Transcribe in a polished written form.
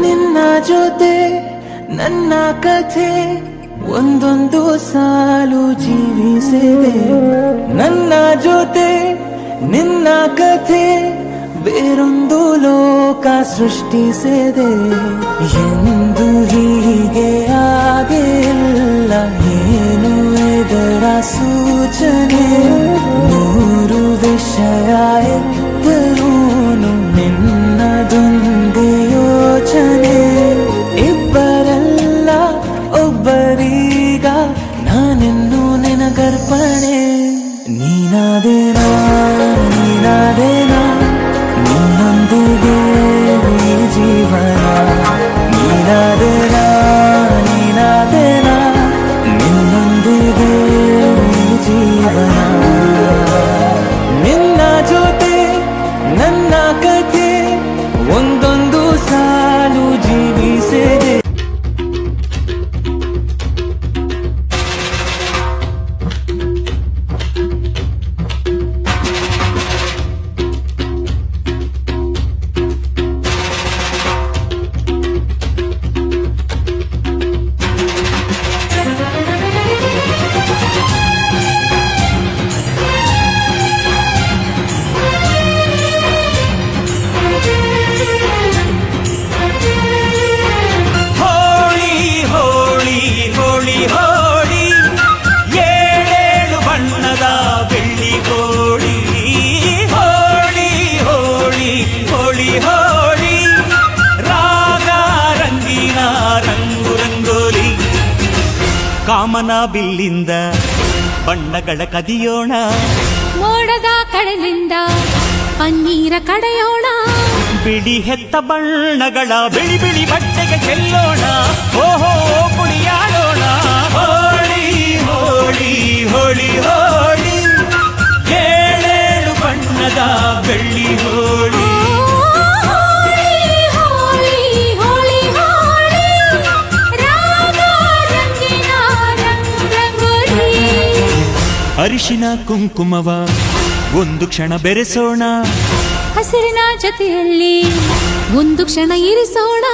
ನಿನ್ನ ಜೊತೆ ನನ್ನ ಕಥೆ ಒಂದೊಂದು ಸಾಲು ಜೀವಿಸಿದೆ. ನನ್ನ ಜೊತೆ ನಿನ್ನ ಕಥೆ ಬೇರೊಂದು ಲೋಕ ಸೃಷ್ಟಿಸಿದೆ. ಎಂದು ಹೀಗೆ ಆಗಿಲ್ಲ, ಏನು ಇದರ ಸೂಚನೆ? ನೂರು ವಿಷಯ ಇದ್ದರೂನು ನಿನ್ನದೊಂದೇ ಯೋಚನೆ. ಇಬ್ಬರಲ್ಲ ಒಬ್ಬರೀಗ ನಾನೆನ್ನು ನಿನಗರ್ಪಣೆ. ನೀನಾದೇನಾ ನೀನಾದೇನಾ ನಿನ್ನೊಂದಿಗೆ ಈ ಜೀವನ. ನೀನಾದೇನಾ ನೀನಾದೇನಾ ನಿನ್ನೊಂದಿಗೆ ಈ ಜೀವನ. ನಿನ್ನ ಜೊತೆ ನನ್ನ ಕಥೆ ಒಂದೊಂದು ಸಾಲು ಜೀವಿಸಿದೆ. ಕಾಮನ ಬಿಲ್ಲಿಂದ ಬಣ್ಣಗಳ ಕದಿಯೋಣ, ಮೋಡದ ಕಡಲಿಂದ ಪನ್ನೀರ ಕಡೆಯೋಣ. ಬಿಳಿ ಹೆತ್ತ ಬಣ್ಣಗಳ ಬಿಳಿ ಬಿಳಿ ಬಟ್ಟೆಗೆ ಚೆಲ್ಲೋಣ. ಓಹೋ ಕುಣಿಯಾಡೋಣ. ಹೋಳಿ ಹೋಳಿ ಹೋಳಿ ಹೋಳಿ, ಏಳೇಳು ಬಣ್ಣದ ಬೆಳ್ಳಿ ಹೋಳಿ. ಅರಿಶಿನ ಕುಂಕುಮವ ಒಂದು ಕ್ಷಣ ಬೆರೆಸೋಣ, ಹಸಿರಿನ ಜೊತೆಯಲ್ಲಿ ಒಂದು ಕ್ಷಣ ಇರಿಸೋಣ.